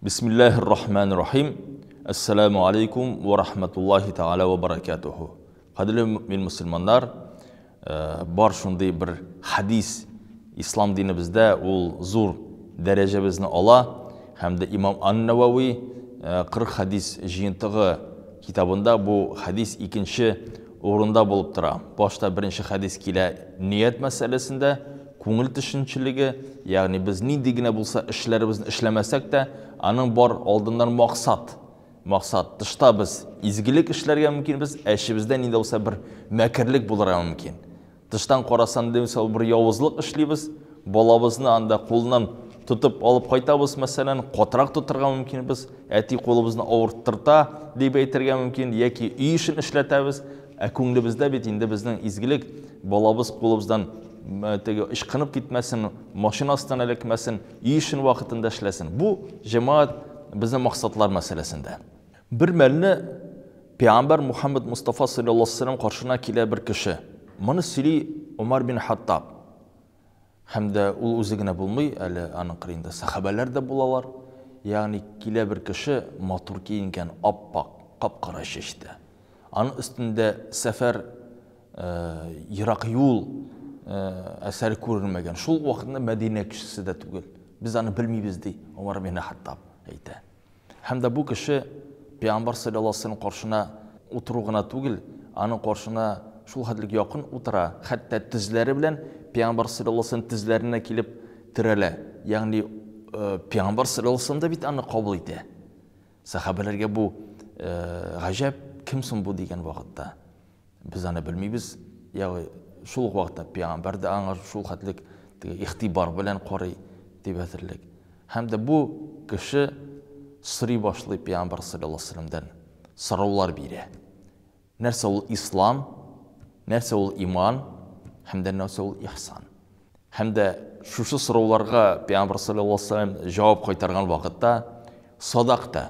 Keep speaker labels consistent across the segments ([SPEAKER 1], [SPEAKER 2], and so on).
[SPEAKER 1] Bismillahirrahmanirrahim. Assalamu alaikum wa rahmatullahi ta'ala wa barakatuhu. Qadrli mu'min musulmonlar, bor shunday bir hadis islom dinimizda ul zo'r darajamizni ola hamda Imom An-Navaviy 40 hadis jiyintig'i kitabında bu hadis ikinci o'rinda bo'lib turadi. Boshda birinchi hadis kela niyat masalasida ko'ngil tushunchiligi, ya'ni biz nindagina bo'lsa ishlarimizni ishlamasak da aning bor oldindan maqsad tishda biz izgilik ishlarga mumkin, biz ishimizda nenda bo'lsa bir makrlik bo'lar mumkin. Tishdan qarasan desa bir yovuzlik ishlaymiz, bolamizni anda qo'ldan tutib olib qaytamiz, masalan, qotiroq tutirgan mumkin, biz ati qo'limizni o'rtirta deb aytirgan mumkin yoki uy ishini ishlatamiz. Ko'nglimizda endi bizning izgilik bolamiz qo'limizdan ish qilib ketmasin, mashinasidan alakmasin, uy ishini vaqtida ishlasin. Bu jamoat bizning maqsadlar masalasida. Bir malni Payg'ambar Muhammad Mustafa sallallohu alayhi vasallam qarshısına kela bir kishi. Mana Sili Umar bin Hattab. Hamda u o'zigina bo'lmay, hali aniq qilingda sahobalar da bo'lalar. Ya'ni kela bir kishi motor kiyingan, oppoq, qop-qora shishda. Onun üstünde sefer yiroq yo'l asari ko'rilmagan. Shul vaqtda Madina kishisi de tugul. Biz onu bilmaymiz dey Umar bin Hattab aytdi. Hamda bu kishi Payg'ambar sallallohu alayhi vasallam qarshısına o'tirug'ina tugul, onun qarshısına shul hadlik yaqin o'tira. Hatta tizlari bilan Payg'ambar sallallohu alayhi vasallam tizlarına kelib tirala. Ya'ni Payg'ambar sallallohu alayhi vasallam da bit onu qabul etdi. Sahabalarga bu g'ajab, kimsin bu degan vaqtda biz onu bilmaymiz. Ya'ni shul vaqtda Payg'ambarda anga shul hadlik ixtibor bilan qoray deb aytildik. Hamda bu kishi siri boshli Payg'ambar sallallohu alayhi vasallamdan so'rovlar berdi. Narsa ul islom, narsa ul iymon, hamda narsa ul ihson. Hamda shu so'rovlarga Payg'ambar sallallohu alayhi vasallam javob qaytargan vaqtda sadaqta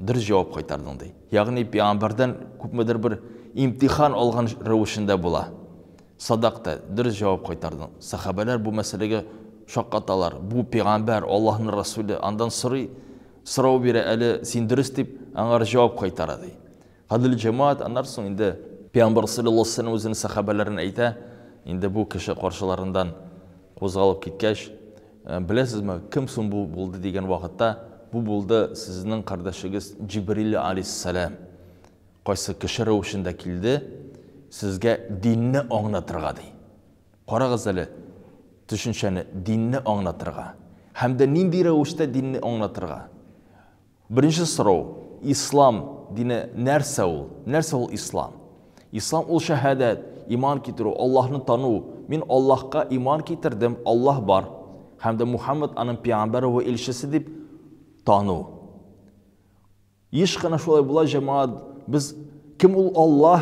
[SPEAKER 1] dir javob qaytardim dey. Ya'ni Payg'ambardan ko'pmedir bir imtihon olgan ravishida bo'la. Sadaqta dir javob qaytardim. Sahobalar bu masalaga shoqqatalar. Bu Payg'ambar Allohning rasuli, andan so'rov bera ali sindirist deb angar javob qaytaradi. Qadrli jamoat, andan so'ng endi Payg'ambar sallallohu alayhi vasallam o'zining sahobalariga ayta, endi bu kishi qarshilaridan qo'zg'alib ketgach, bilasizmi, kimsin bu bo'ldi degan vaqtda bu bo'ldi sizning qardoshing'iz Jibril alayhissalom. Qaysi kishi ravishida keldi, sizga dinni anglatirg'adi. Qarag'izlar, tushunchani dinni anglatirg'a. Hamda nindi ravishda dinni anglatirg'a. Birinchi so'rov, islom dini narsa ul? Narsa ul islom? Islom ul shahadat, iymon keltiruv, Allohni tanuv. Men Allohga iymon keltirdim, Alloh bor. Hamda Muhammad aning payg'ambari va elchisi deb tanuv. Ishqana shulay bo'la jamoat, biz kim ul Alloh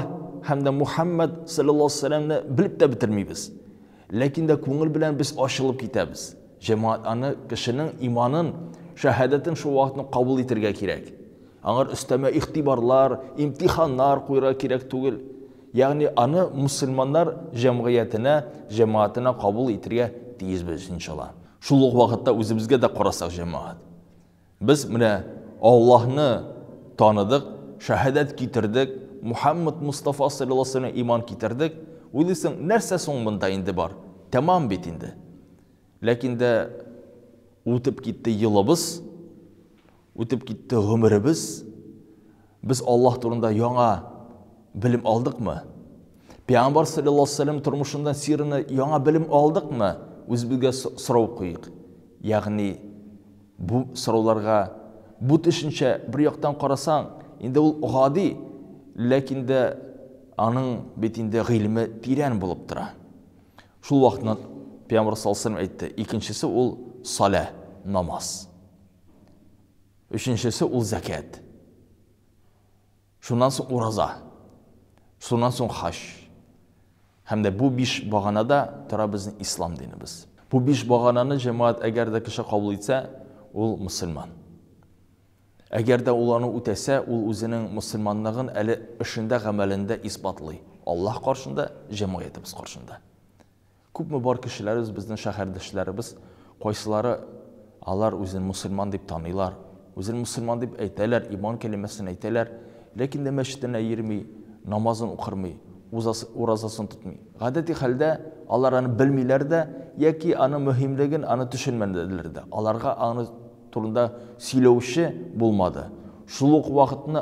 [SPEAKER 1] hamda Muhammad sallallohu alayhi vasallamni bilib de bitirmaymiz. Lekin de ko'ngil bilan biz oshilib ketamiz. Jamoat ana kishining iymonin, shahodatin shu vaqtni qabul etirga kerak. Agar üsteme ixtiborlar, imtihonlar qo'yra kerak tugul. Ya'ni ana musulmonlar jamoatini qabul etirga tezmiz inshaalloh. Shulluq vaqtda o'zimizga da qarasak jamoat. Biz mana Allohni tanidik, shahodat keltirdik, Muhammad Mustafa sallallohu alayhi vasallam iymon keltirdik. O'ylaysan, narsa so'ng bunda endi bor. Tamam bitindi. Lekin de o'tib ketdi yilimiz, o'tib ketdi umrimiz. Biz Alloh turunda yangi bilim oldikmi? Payg'ambar sallallohu alayhi vasallam turmushidan sirini yangi bilim oldikmi? O'zimizga so'rov qo'yik. Ya'ni bu so'rovlarga bu tushuncha bir yoqdan qarasang, endi u g'odiy, lekin de aning betinde ilmi teran bo'lib turadi. Shu vaqtda Payg'ambar sallallohu alayhi vasallam aytdi, ikkinchisi ul salat, namoz. Uchinchisi ul zakat. Shundan so'ng roza. Shundan so'ng haj. Hamda bu 5 bag'anada tura bizning islom dinimiz. Bu 5 bag'anani jamoat agarda kishi qabul etsa, ul musulmon. Agarda ularni o'tasa, u o'zining musulmonligini ali ishida, amalida isbotlay. Alloh qarshida, jamoatimiz qarshida. Ko'pmi bor kishilarimiz, bizning shahardashlarimiz, qaysilari allar o'zini musulmon deb tanıylar, Өзін мұсылман деп әйтәләр, иман кәлимәсін әйтәләр, ләкин дә мәчеттән йөрми, намазын укырмый, уразасын тотмый. Гадәти хәлдә алар аны белмиләр дә, яки аны мөһимлеген аны төшенмәделәр дә. Аларга аны турында сөйләүче булмады. Шул ук вакытны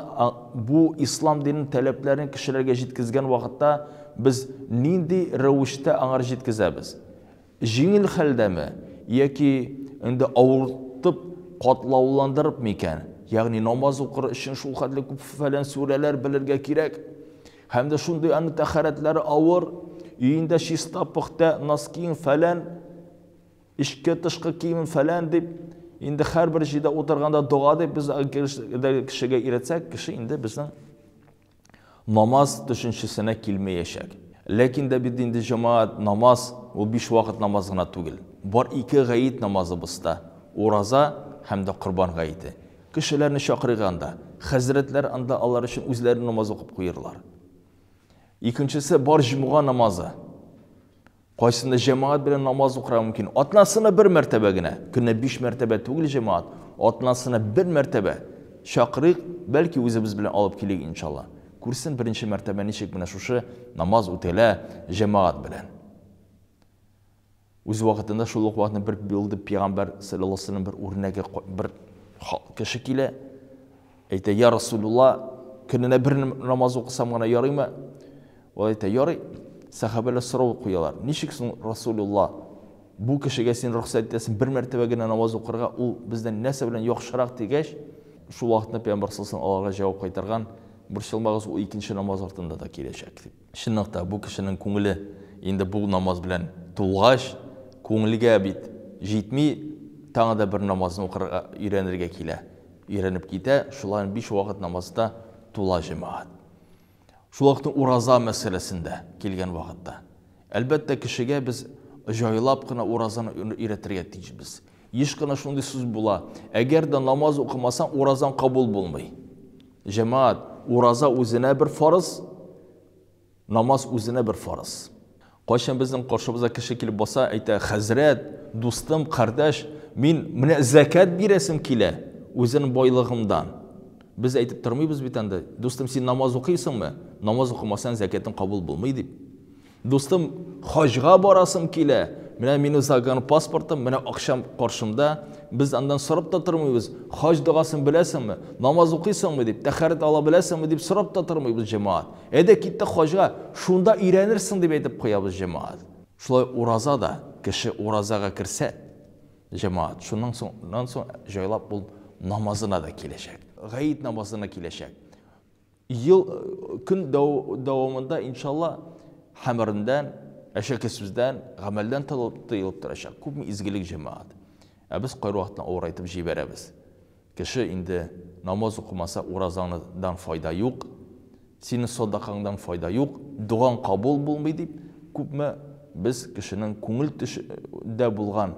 [SPEAKER 1] бу ислам динин таләпләрен кешеләргә җиткезгән вакытта без нинди рәвештә аңар җиткезәбез? Җиңел хәлдәме, яки инде авыртып, катлауландырып микән? Ягъни намаз укыр өчен шул хәтле күп фәлән сүрәләр белергә кирәк. Һәм дә шундый аны тәхәрәтләре авыр, өендә чиста пөхтә носкин фәлән, ишке тышкы киемен фәлән дип, инде һәрбер җирдә утырганда дуа дип без кешегә өйрәтсәк, кеше инде безнең намаз төшенчесенә килмәячәк. Ләкин дә бит инде җәмәгать намаз ул 5 вакыт намаз гына түгел. Бар 2 гаит намазыбызда, ураза һәм дә Корбан гаите. Кешеләрне чакырганда, хәзрәтләр анда алар өчен үзләре намаз укып куйырлар. Икенчесе бар җомга намазы. Кайсында җәмәгать белән намаз укырга мөмкин. Атнасына 1 мәртәбә генә, көнне 5 мәртәбә түгел җәмәгать, атнасына 1 мәртәбә чакырык, бәлки үзебез белән алып килик иншалла. Күрсен беренче мәртәбә ничек менә шушы намаз үтәлә җәмәгать белән. Үз вакытында шул ук вакытны бер булды Пәйгамбәр саллаллаһу алейһи ва саллям бер үрнәгә бер кеше килә. Әйтә: "Я Расулулла, көненә 1 намаз укысам гына ярыймы?" Ул әйтә: "Ярый." Сахабалар сорау куялар: "Ничек соң Расулулла? Бу кешегә син рөхсәт итәсең 1 мәртәбә генә намаз укырга, ул бездән нәрсә белән яхшырак дигәч?" Шул вакытны Пәйгамбәр саллаллаһу алейһи ва саллям аларга җавап кайтарган: "Борчылмагыз, ул икенче намаз артында да киләчәк" дип. Чынлыкта бу кешенең күңеле инде бу намаз белән тулгач, күңелгә бит җитми, таңы да 1 намазны укырга өйрәнергә килә. Өйрәнеп китә, шулай 5 вакыт намазда тула җәмәгать. Шул вакытны ураза мәсьәләсендә килгән вакытта, әлбәттә кешегә без җайлап кына уразаны өйрәтергә тиешбез. Еш кына шундый сүз була: "Әгәр дә намаз укымасаң, уразаң кабул булмый." Җәмәгать, ураза үзенә бер фарыз, намаз үзенә бер фарыз. Кайчан безнең каршыбызга кеше килеп баса, әйтә: "Хәзрәт, дустым, кардәш, мин менә закат бирәсем килә үзенең байлыгымдан." Biz әйтеп тормыйбыз бит анда: "Дустым, син намаз укыйсыңмы? Намаз укымасаң закатың кабул булмый" дип. "Дустым, хаҗга барасым килә. Менә минем заган паспортым, менә акчам каршымда." Biz андан сорап та тормыйбыз: "Хаҗ дугасын беләсеңме? Намаз укыйсыңмы?" дип, "Тәхәрәт ала беләсеңме?" дип сорап та тормыйбыз җәмәгать. Әйдә китте хаҗга, шунда өйрәнерсең дип әйтеп куябыз җәмәгать. Шулай ураза да, кеше уразага кирсә, җәмәгать, шуннан соң җайлап бул намазына да киләчәк. Гаит намазына киләчәк. Көн дәвамында иншалла хәмәрендән, әшәкесүздән, гамәлдән тыелып торачак. Күпме изгелек җәмәгать. Без кайр вакытны авырайтып җибәрәбез. Кеше инде намаз укымаса, уразаңдан файда юк, синең садакаңдан файда юк, дугаң кабул булмый дип, күпме без кешенең күңел төшендә булган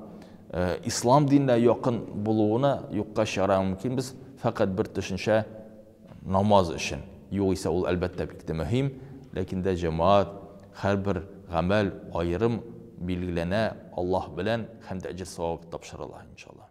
[SPEAKER 1] ислам диненә якын булуына юкка чыгара мөмкинбез, фақат бер төшенчә намаз өчен. Югыйсә ул әлбәттә бик тә мөһим, ләкин дә җәмәгать һәрбер гамәл аерым билгеләнә, Аллаһ белән һәм дә әҗр-савап тапшырыла иншалла.